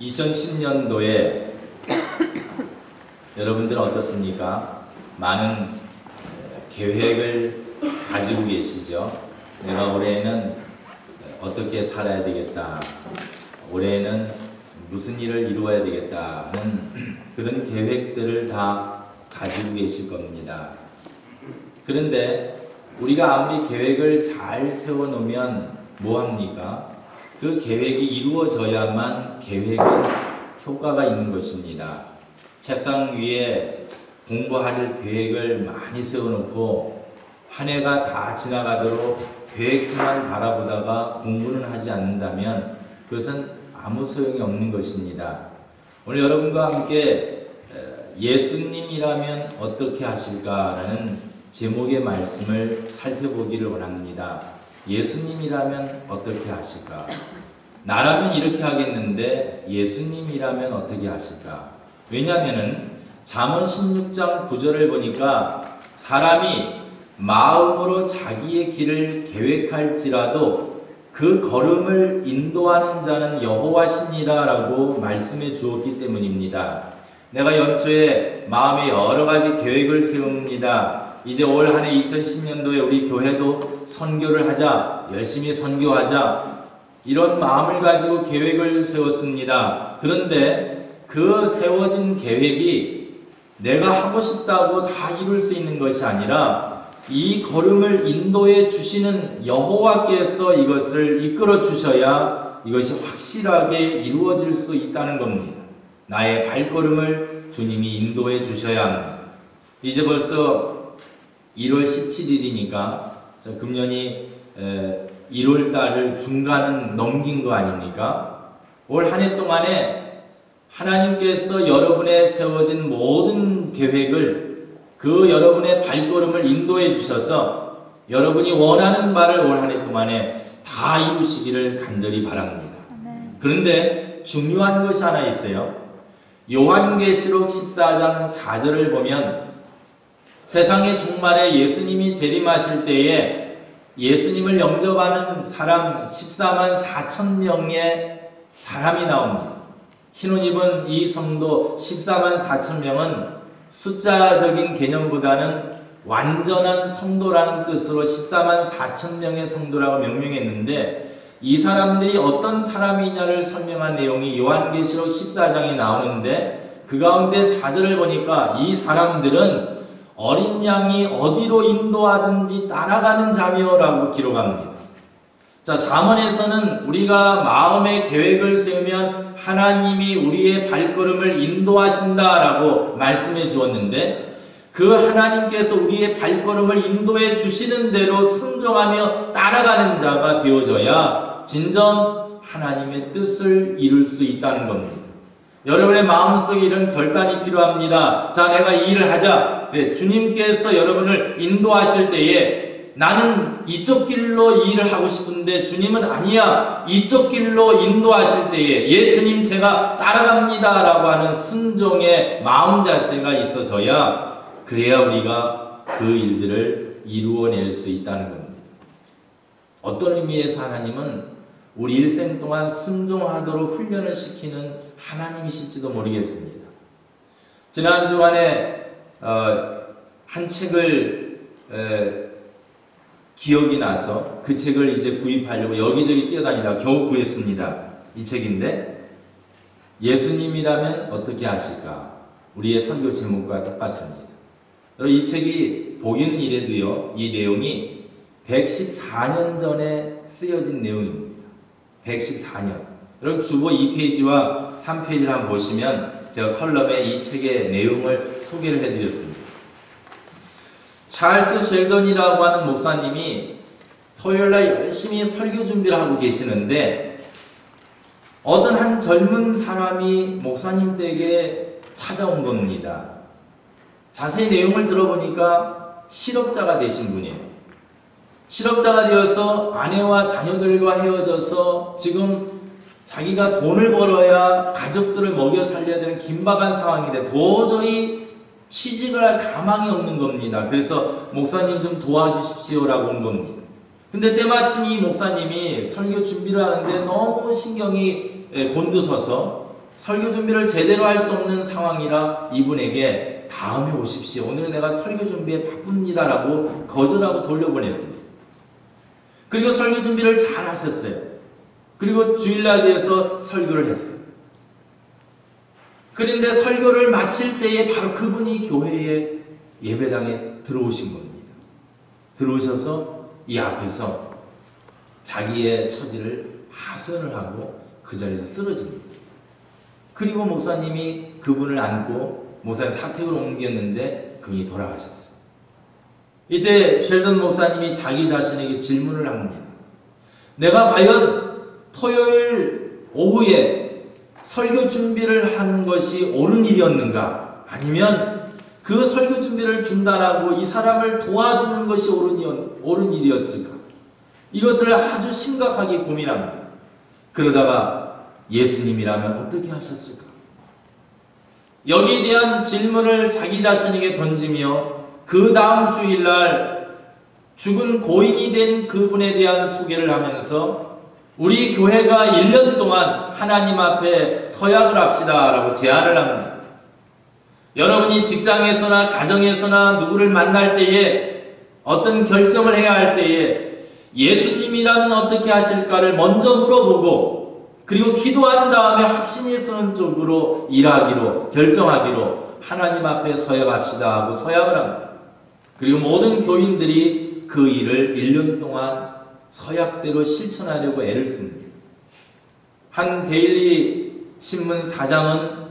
2010년도에 여러분들은 어떻습니까? 많은 계획을 가지고 계시죠? 내가 올해는 어떻게 살아야 되겠다. 올해는 무슨 일을 이루어야 되겠다 하는 그런 계획들을 다 가지고 계실 겁니다. 그런데 우리가 아무리 계획을 잘 세워놓으면 뭐합니까? 그 계획이 이루어져야만 계획은 효과가 있는 것입니다. 책상 위에 공부할 계획을 많이 세워놓고 한 해가 다 지나가도록 계획만 바라보다가 공부는 하지 않는다면 그것은 아무 소용이 없는 것입니다. 오늘 여러분과 함께 예수님이라면 어떻게 하실까라는 제목의 말씀을 살펴보기를 원합니다. 예수님이라면 어떻게 하실까? 나라면 이렇게 하겠는데 예수님이라면 어떻게 하실까? 왜냐하면 잠언 16장 9절을 보니까 사람이 마음으로 자기의 길을 계획할지라도 그 걸음을 인도하는 자는 여호와시니라 라고 말씀해 주었기 때문입니다. 내가 연초에 마음에 여러 가지 계획을 세웁니다. 이제 올 한 해 2010년도에 우리 교회도 선교를 하자, 열심히 선교하자, 이런 마음을 가지고 계획을 세웠습니다. 그런데 그 세워진 계획이 내가 하고 싶다고 다 이룰 수 있는 것이 아니라 이 걸음을 인도해 주시는 여호와께서 이것을 이끌어 주셔야 이것이 확실하게 이루어질 수 있다는 겁니다. 나의 발걸음을 주님이 인도해 주셔야 합니다. 이제 벌써 1월 17일이니까 금년이 1월 달을 중간은 넘긴 거 아닙니까? 올 한 해 동안에 하나님께서 여러분의 세워진 모든 계획을 그 여러분의 발걸음을 인도해 주셔서 여러분이 원하는 바를 올 한 해 동안에 다 이루시기를 간절히 바랍니다. 그런데 중요한 것이 하나 있어요. 요한계시록 14장 4절을 보면 세상의 종말에 예수님이 재림하실 때에 예수님을 영접하는 사람 14만 4천 명의 사람이 나옵니다. 흰옷 입은 이 성도 14만 4천 명은 숫자적인 개념보다는 완전한 성도라는 뜻으로 14만 4천 명의 성도라고 명명했는데 이 사람들이 어떤 사람이냐를 설명한 내용이 요한계시록 14장에 나오는데 그 가운데 4절을 보니까 이 사람들은 어린 양이 어디로 인도하든지 따라가는 자며 라고 기록합니다. 자, 잠언에서는 우리가 마음의 계획을 세우면 하나님이 우리의 발걸음을 인도하신다라고 말씀해 주었는데 그 하나님께서 우리의 발걸음을 인도해 주시는 대로 순종하며 따라가는 자가 되어져야 진정 하나님의 뜻을 이룰 수 있다는 겁니다. 여러분의 마음속에 이런 결단이 필요합니다. 자, 내가 이 일을 하자. 그래, 주님께서 여러분을 인도하실 때에 나는 이쪽 길로 이 일을 하고 싶은데 주님은 아니야, 이쪽 길로 인도하실 때에 예 주님 제가 따라갑니다 라고 하는 순종의 마음 자세가 있어져야 그래야 우리가 그 일들을 이루어낼 수 있다는 겁니다. 어떤 의미에서 하나님은 우리 일생 동안 순종하도록 훈련을 시키는 하나님이실지도 모르겠습니다. 지난 주간에 한 책을 기억이 나서 그 책을 이제 구입하려고 여기저기 뛰어다니다 겨우 구했습니다. 이 책인데 예수님이라면 어떻게 하실까? 우리의 선교 제목과 똑같습니다. 이 책이 보기는 이래도요, 이 내용이 114년 전에 쓰여진 내용입니다. 114년. 여러분 주보 2페이지와 3페이지를 한번 보시면 제가 컬럼에 이 책의 내용을 소개를 해드렸습니다. 찰스 셸던이라고 하는 목사님이 토요일날 열심히 설교 준비를 하고 계시는데 어떤 한 젊은 사람이 목사님 댁에 찾아온 겁니다. 자세히 내용을 들어보니까 실업자가 되신 분이에요. 실업자가 되어서 아내와 자녀들과 헤어져서 지금 자기가 돈을 벌어야 가족들을 먹여 살려야 되는 긴박한 상황인데 도저히 취직을 할 가망이 없는 겁니다. 그래서 목사님 좀 도와주십시오라고 온 겁니다. 근데 때마침 이 목사님이 설교 준비를 하는데 너무 신경이 곤두서서 설교 준비를 제대로 할 수 없는 상황이라 이분에게 다음에 오십시오. 오늘은 내가 설교 준비에 바쁩니다라고 거절하고 돌려보냈습니다. 그리고 설교 준비를 잘 하셨어요. 그리고 주일날 돼서 설교를 했어요. 그런데 설교를 마칠 때에 바로 그분이 교회의 예배당에 들어오신 겁니다. 들어오셔서 이 앞에서 자기의 처지를 하소연을 하고 그 자리에서 쓰러집니다. 그리고 목사님이 그분을 안고 목사님 사택으로 옮겼는데 그분이 돌아가셨어요. 이때 쉘던 목사님이 자기 자신에게 질문을 합니다. 내가 과연 토요일 오후에 설교 준비를 한 것이 옳은 일이었는가? 아니면 그 설교 준비를 중단하고 이 사람을 도와주는 것이 옳은 일이었을까? 이것을 아주 심각하게 고민합니다. 그러다가 예수님이라면 어떻게 하셨을까? 여기에 대한 질문을 자기 자신에게 던지며 그 다음 주일날 죽은 고인이 된 그분에 대한 소개를 하면서 우리 교회가 1년 동안 하나님 앞에 서약을 합시다 라고 제안을 합니다. 여러분이 직장에서나 가정에서나 누구를 만날 때에 어떤 결정을 해야 할 때에 예수님이라면 어떻게 하실까를 먼저 물어보고 그리고 기도한 다음에 확신이 서는 쪽으로 일하기로 결정하기로 하나님 앞에 서약합시다 하고 서약을 합니다. 그리고 모든 교인들이 그 일을 1년 동안 서약대로 실천하려고 애를 씁니다. 한 데일리 신문 사장은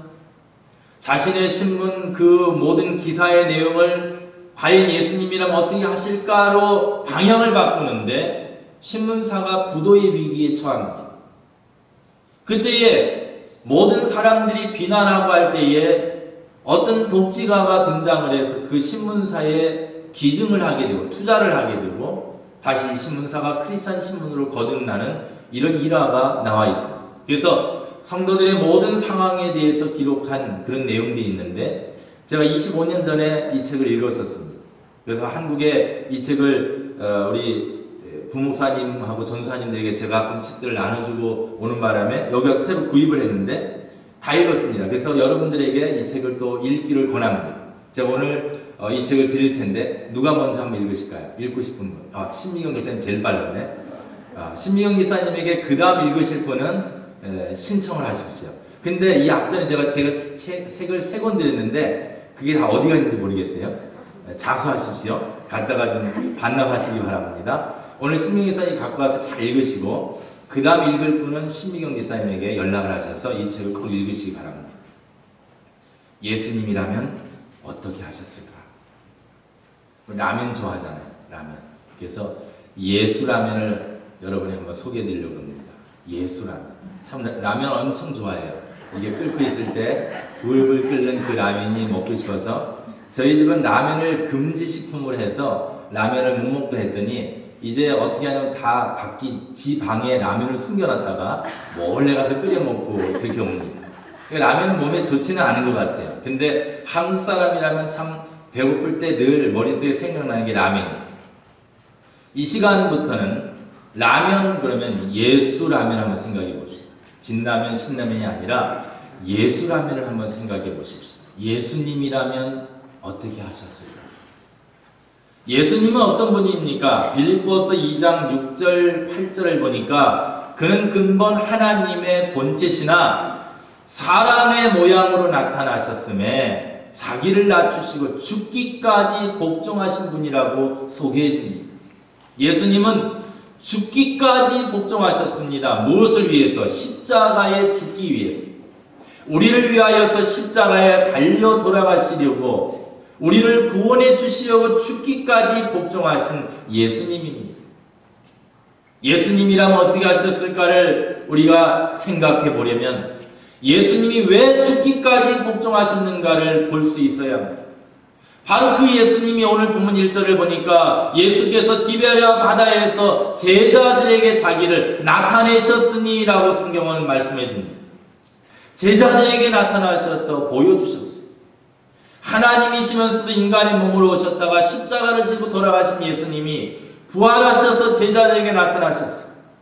자신의 신문 그 모든 기사의 내용을 과연 예수님이라면 어떻게 하실까로 방향을 바꾸는데 신문사가 부도의 위기에 처합니다. 그때에 모든 사람들이 비난하고 할 때에 어떤 독지가가 등장을 해서 그 신문사에 기증을 하게 되고 투자를 하게 되고 다시 신문사가 크리스찬 신문으로 거듭나는 이런 일화가 나와 있습니다. 그래서 성도들의 모든 상황에 대해서 기록한 그런 내용들이 있는데 제가 25년 전에 이 책을 읽었었습니다. 그래서 한국에 이 책을 우리 부목사님하고 전사님들에게 제가 가끔 책들을 나눠주고 오는 바람에 여기 와서 새로 구입을 했는데 다 읽었습니다. 그래서 여러분들에게 이 책을 또 읽기를 권합니다. 제가 오늘 이 책을 드릴 텐데 누가 먼저 한번 읽으실까요? 읽고 싶은 분. 신미경 기사님 제일 빨랐네. 신미경 기사님에게 그 다음 읽으실 분은 신청을 하십시오. 근데 이 앞전에 제가 책을 3권 드렸는데 그게 다 어디 갔는지 모르겠어요. 자수하십시오. 갖다가 좀 반납하시기 바랍니다. 오늘 신미경 기사님 갖고 와서 잘 읽으시고 그 다음 읽을 분은 신미경 기사님에게 연락을 하셔서 이 책을 꼭 읽으시기 바랍니다. 예수님이라면 어떻게 하셨을까? 라면 좋아하잖아요. 라면. 그래서 예수라면을 여러분이 한번 소개해드리려고 합니다. 예수라면. 참 라면 엄청 좋아해요. 이게 끓고 있을 때 불불 끓는 그 라면이 먹고 싶어서 저희 집은 라면을 금지식품으로 해서 라면을 못 먹도 했더니 이제 어떻게 하냐면 다 지 방에 라면을 숨겨놨다가 몰래 가서 끓여 먹고 그렇게 옵니다. 라면은 몸에 좋지는 않은 것 같아요. 근데 한국 사람이라면 참 배고플 때 늘 머릿속에 생각나는 게 라면이에요. 이 시간부터는 라면 그러면 예수 라면 한번 생각해 봅시다. 진라면 신라면이 아니라 예수 라면을 한번 생각해 보십시오. 예수님이라면 어떻게 하셨을까? 예수님은 어떤 분입니까? 빌립보서 2장 6절 8절을 보니까 그는 근본 하나님의 본체시나 사람의 모양으로 나타나셨음에 자기를 낮추시고 죽기까지 복종하신 분이라고 소개해 줍니다. 예수님은 죽기까지 복종하셨습니다. 무엇을 위해서? 십자가에 죽기 위해서. 우리를 위하여서 십자가에 달려 돌아가시려고 우리를 구원해 주시려고 죽기까지 복종하신 예수님입니다. 예수님이라면 어떻게 하셨을까를 우리가 생각해 보려면 예수님이 왜 죽기까지 복종하셨는가를 볼 수 있어야 합니다. 바로 그 예수님이 오늘 본문 1절을 보니까 예수께서 디베랴 바다에서 제자들에게 자기를 나타내셨으니 라고 성경은 말씀해 줍니다. 제자들에게 나타나셔서 보여주셨어요. 하나님이시면서도 인간의 몸으로 오셨다가 십자가를 지고 돌아가신 예수님이 부활하셔서 제자들에게 나타나셨어요.